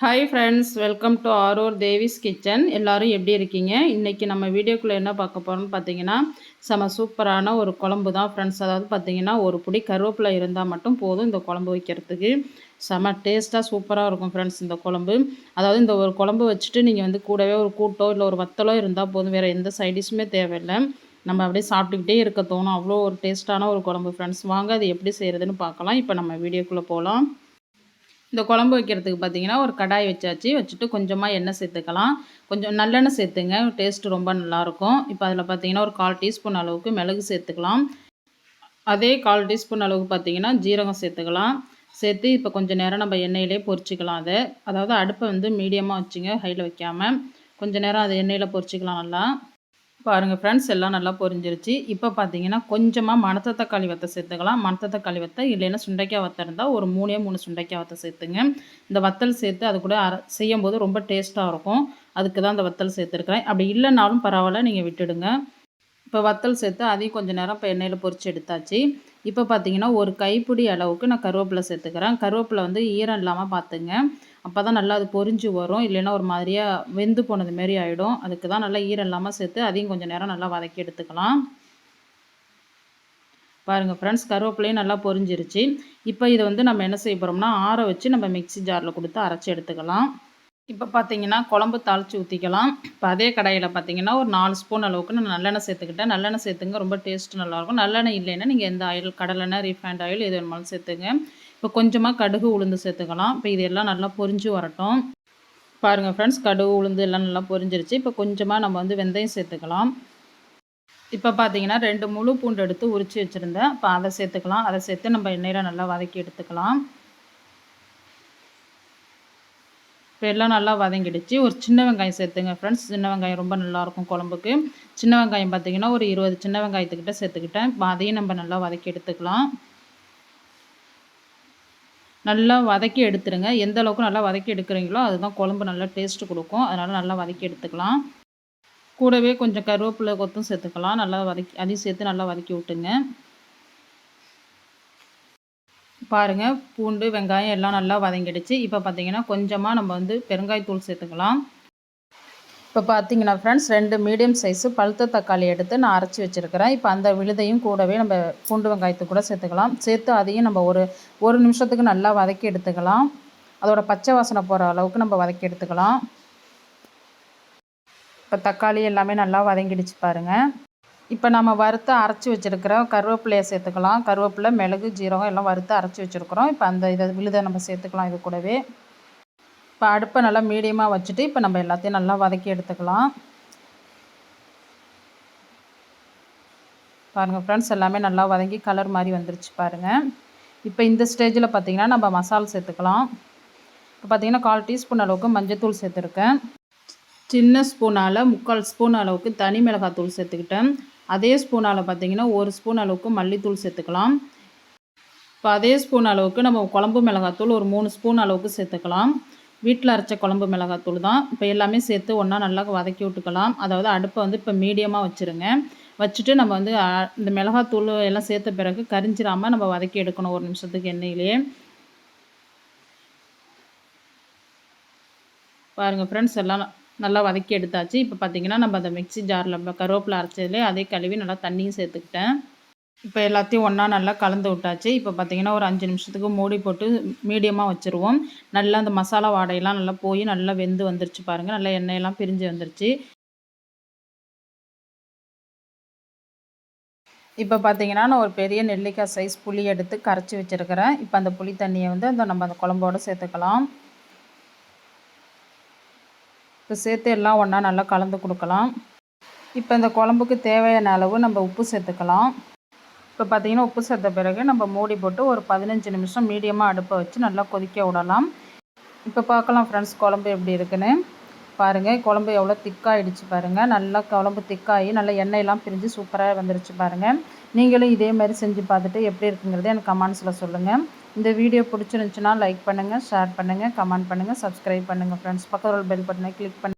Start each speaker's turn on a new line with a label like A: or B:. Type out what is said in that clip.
A: Hi friends, welcome to Arur Devi's kitchen. எல்லோரும் எப்படி இருக்கீங்க? இன்றைக்கி நம்ம வீடியோக்குள்ளே என்ன பார்க்க போகிறோம்னு பார்த்தீங்கன்னா, செம சூப்பரான ஒரு குழம்பு தான் ஃப்ரெண்ட்ஸ். அதாவது பார்த்தீங்கன்னா, ஒரு பிடி கருவேப்பிலை இருந்தால் மட்டும் போதும் இந்த குழம்பு வைக்கிறதுக்கு. செம டேஸ்ட்டாக சூப்பராக இருக்கும் ஃப்ரெண்ட்ஸ் இந்த குழம்பு. அதாவது இந்த ஒரு குழம்பு வச்சுட்டு நீங்கள் வந்து கூடவே ஒரு கூட்டோ இல்லை ஒரு வத்தலோ இருந்தால் போதும், வேறு எந்த சைடிஷுமே தேவையில்லை. நம்ம அப்படியே சாப்பிட்டுக்கிட்டே இருக்க தோணும். அவ்வளோ ஒரு டேஸ்ட்டான ஒரு குழம்பு ஃப்ரெண்ட்ஸ். வாங்க அது எப்படி செய்கிறதுன்னு பார்க்கலாம். இப்போ நம்ம வீடியோக்குள்ளே போகலாம். இந்த குழம்பு வைக்கிறதுக்கு பார்த்தீங்கன்னா, ஒரு கடாய் வச்சாச்சு. வச்சுட்டு கொஞ்சமாக எண்ணெய் சேர்த்துக்கலாம். கொஞ்சம் நல்லெண்ணெய் சேர்த்துங்க. டேஸ்ட்டு ரொம்ப நல்லாயிருக்கும். இப்போ அதில் பார்த்தீங்கன்னா, ஒரு 1/4 டீஸ்பூன் அளவுக்கு மிளகு சேர்த்துக்கலாம். அதே 1/4 டீஸ்பூன் அளவுக்கு பார்த்தீங்கன்னா, ஜீரகம் சேர்த்துக்கலாம். சேர்த்து இப்போ கொஞ்சம் நேரம் நம்ம எண்ணெயிலே பொரிச்சிக்கலாம் அத. அதாவது அடுப்பை வந்து மீடியமாக வச்சுங்க, ஹையில் வைக்காம. கொஞ்சம் நேரம் அதை எண்ணெயில் பொரிச்சிக்கலாம் நல்லா. பாருங்கள் ஃப்ரெண்ட்ஸ், எல்லாம் நல்லா பொரிஞ்சிருச்சு. இப்போ பார்த்தீங்கன்னா, கொஞ்சமாக மணத்த தக்காளி வத்த சேர்த்துக்கலாம். மணத்த தக்காளி வத்த இல்லைன்னா சுண்டைக்காய் வத்த இருந்தால் ஒரு 3 சுண்டைக்காய் வத்த சேர்த்துங்க. இந்த வத்தல் சேர்த்து அது கூட செய்யும்போது ரொம்ப டேஸ்ட்டாக இருக்கும். அதுக்கு தான் இந்த வத்தல் சேர்த்துருக்குறேன். அப்படி இல்லைனாலும் பரவாயில்ல, நீங்கள் விட்டுடுங்க. இப்போ வத்தல் சேர்த்து அதையும் கொஞ்சம் நேரம் இப்போ எண்ணெயில் பொரித்து எடுத்தாச்சு. இப்போ பார்த்தீங்கன்னா, ஒரு கைப்பிடி அளவுக்கு நான் கருவேப்பிலை சேர்த்துக்கிறேன். கருவேப்பிலை வந்து ஈரம் இல்லாமல் பார்த்துங்க. அப்போ தான் நல்லா அது பொரிஞ்சு வரும். இல்லைன்னா ஒரு மாதிரியாக வெந்து போனது மாரி ஆகிடும். அதுக்கு தான் நல்லா ஈரம் இல்லாமல் சேர்த்து அதையும் கொஞ்சம் நேரம் நல்லா வதக்கி எடுத்துக்கலாம். பாருங்கள் ஃப்ரெண்ட்ஸ், கருவேப்பிலையும் நல்லா பொரிஞ்சிருச்சு. இப்போ இதை வந்து நம்ம என்ன செய்ய போகிறோம்னா, ஆற வச்சு நம்ம மிக்ஸி ஜாரில் கொடுத்து அரைச்சி எடுத்துக்கலாம். இப்போ பார்த்தீங்கன்னா, குழம்பு தாளித்து ஊற்றிக்கலாம். இப்போ அதே கடாயில் பார்த்தீங்கன்னா, ஒரு 4 ஸ்பூன் அளவுக்கு நான் நல்லெண்ணெய் சேர்த்துக்கிட்டேன். நல்லெண்ணெய் சேர்த்துங்க, ரொம்ப டேஸ்ட்டு நல்லாயிருக்கும். நல்லெண்ணெய் இல்லைன்னா நீங்கள் எந்த ஆயில், கடலெண்ணெய், ரீஃபைண்ட் ஆயில் எது வேணுமாலும் சேர்த்துங்க. இப்போ கொஞ்சமாக கடுகு உளுந்து சேர்த்துக்கலாம். இப்போ இதெல்லாம் நல்லா பொரிஞ்சு வரட்டும். பாருங்கள் ஃப்ரெண்ட்ஸ், கடுகு உளுந்து எல்லாம் நல்லா பொரிஞ்சிருச்சு. இப்போ கொஞ்சமாக நம்ம வந்து வெந்தயம் சேர்த்துக்கலாம். இப்போ பார்த்தீங்கன்னா, 2 முழு பூண்டு எடுத்து உரித்து வச்சுருந்தேன். இப்போ அதை சேர்த்துக்கலாம். அதை சேர்த்து நம்ம எண்ணெயில் நல்லா வதக்கி எடுத்துக்கலாம். இப்போ எல்லாம் நல்லா வதங்கிடுச்சு. ஒரு சின்ன வெங்காயம் சேர்த்துங்க ஃப்ரெண்ட்ஸ். சின்ன வெங்காயம் ரொம்ப நல்லாயிருக்கும் குழம்புக்கு. சின்ன வெங்காயம் பார்த்தீங்கன்னா, ஒரு 20 சின்ன வெங்காயத்துக்கிட்ட சேர்த்துக்கிட்டேன். இப்போ அதையும் நம்ம நல்லா வதக்கி எடுத்துக்கலாம். நல்லா வதக்கி எடுத்துருங்க. எந்த அளவுக்கு நல்லா வதக்கி எடுக்கிறீங்களோ அதுதான் குழம்பு நல்லா டேஸ்ட்டு கொடுக்கும். அதனால் நல்லா வதக்கி எடுத்துக்கலாம். கூடவே கொஞ்சம் கருவேப்பிலை கொத்தும் சேர்த்துக்கலாம். நல்லா வதக்கி அதையும் சேர்த்து நல்லா வதக்கி விட்டுங்க. பாருங்கள், பூண்டு வெங்காயம் எல்லாம் நல்லா வதங்கிடுச்சு. இப்போ பார்த்தீங்கன்னா, கொஞ்சமாக நம்ம வந்து பெருங்காயத்தூள் சேர்த்துக்கலாம். இப்போ பார்த்தீங்கன்னா ஃப்ரெண்ட்ஸ், 2 மீடியம் சைஸு பழுத்த தக்காளி எடுத்து நான் அரைச்சி வச்சுருக்கிறேன். இப்போ அந்த விழுதையும் கூடவே நம்ம பூண்டு வெங்காயத்தை கூட சேர்த்துக்கலாம். சேர்த்து அதையும் நம்ம ஒரு நிமிஷத்துக்கு நல்லா வதக்கி எடுத்துக்கலாம். அதோட பச்சை வாசனை போகிற அளவுக்கு நம்ம வதக்கி எடுத்துக்கலாம். இப்போ தக்காளி எல்லாமே நல்லா வதங்கிடுச்சு பாருங்கள். இப்போ நம்ம வறுத்து அரைச்சி வச்சுருக்கிற கருவேப்பிலையை சேர்த்துக்கலாம். கருவேப்பிலை, மிளகு, ஜீரகம் எல்லாம் வறுத்து அரைச்சி வச்சுருக்குறோம். இப்போ அந்த விழுதை நம்ம சேர்த்துக்கலாம் இது கூடவே. இப்போ அடுப்பை நல்லா மீடியமாக வச்சுட்டு இப்போ நம்ம எல்லாத்தையும் நல்லா வதக்கி எடுத்துக்கலாம். பாருங்கள் ஃப்ரெண்ட்ஸ், எல்லாமே நல்லா வதங்கி கலர் மாதிரி வந்துருச்சு பாருங்கள். இப்போ இந்த ஸ்டேஜில் பார்த்திங்கன்னா நம்ம மசாலா சேர்த்துக்கலாம். இப்போ பார்த்திங்கன்னா 1/4 டீஸ்பூன் அளவுக்கு மஞ்சள்தூள் சேர்த்துருக்கேன். சின்ன ஸ்பூனால் 3/4 ஸ்பூன் அளவுக்கு தனி மிளகாத்தூள் சேர்த்துக்கிட்டேன். அதே ஸ்பூனால் பார்த்திங்கன்னா 1 ஸ்பூன் அளவுக்கு மல்லித்தூள் சேர்த்துக்கலாம். இப்போ அதே ஸ்பூன் அளவுக்கு நம்ம குழம்பு மிளகாத்தூள் ஒரு 3 ஸ்பூன் அளவுக்கு சேர்த்துக்கலாம். வீட்டில் அரைச்ச குழம்பு மிளகாத்தூள் தான். இப்போ எல்லாமே சேர்த்து ஒன்றா நல்லா வதக்கி விட்டுக்கலாம். அதாவது அடுப்பை வந்து இப்போ மீடியமாக வச்சுருங்க. வச்சுட்டு நம்ம வந்து இந்த மிளகாத்தூள் எல்லாம் சேர்த்த பிறகு கரிஞ்சிடாமல் நம்ம வதக்கி எடுக்கணும் 1 நிமிஷத்துக்கு எண்ணெயிலே. பாருங்கள் ஃப்ரெண்ட்ஸ், எல்லாம் நல்லா வதக்கி எடுத்தாச்சு. இப்போ பார்த்திங்கன்னா, நம்ம அந்த மிக்ஸி ஜாரில் கருவேப்பிலை அரைச்சதுலேயே அதே கழுவி நல்லா தண்ணியும் சேர்த்துக்கிட்டேன். இப்போ எல்லாத்தையும் ஒன்றா நல்லா கலந்து விட்டாச்சு. இப்போ பார்த்திங்கன்னா, ஒரு 5 நிமிஷத்துக்கு மூடி போட்டு மீடியமாக வச்சுருவோம். நல்லா அந்த மசாலா வாடையெல்லாம் நல்லா போய் நல்லா வெந்து வந்துருச்சு பாருங்கள். நல்லா எண்ணெயெல்லாம் பிரிஞ்சு வந்துருச்சு. இப்போ பார்த்திங்கன்னா, நான் ஒரு பெரிய நெல்லிக்காய் சைஸ் புளி எடுத்து கரைச்சி வச்சுருக்கிறேன். இப்போ அந்த புளி தண்ணியை வந்து நம்ம அந்த குழம்போடு சேர்த்துக்கலாம். இப்போ சேர்த்து எல்லாம் ஒன்றா நல்லா கலந்து கொடுக்கலாம். இப்போ இந்த குழம்புக்கு தேவையான அளவு நம்ம உப்பு சேர்த்துக்கலாம். இப்போ பார்த்திங்கன்னா, உப்பு சேர்த்த பிறகு நம்ம மூடி போட்டு ஒரு 15 நிமிஷம் மீடியமாக அடுப்பை வச்சு நல்லா கொதிக்க விடலாம். இப்போ பார்க்கலாம் ஃப்ரெண்ட்ஸ், குழம்பு எப்படி இருக்குன்னு. பாருங்கள், குழம்பு எவ்வளோ திக்காகிடுச்சு பாருங்கள். நல்லா குழம்பு திக்காகி நல்லா எண்ணெயெல்லாம் பிரிஞ்சு சூப்பராக வந்துருச்சு பாருங்கள். நீங்களும் இதே மாதிரி செஞ்சு பார்த்துட்டு எப்படி இருக்குங்கிறத எனக்கு கமெண்ட்ஸில் சொல்லுங்கள். இந்த வீடியோ பிடிச்சிருந்துச்சுன்னா லைக் பண்ணுங்கள், ஷேர் பண்ணுங்கள், கமெண்ட் பண்ணுங்கள், சப்ஸ்கிரைப் பண்ணுங்கள் ஃப்ரெண்ட்ஸ். பக்கத்தில் பெல் பட்டனை கிளிக் பண்ணி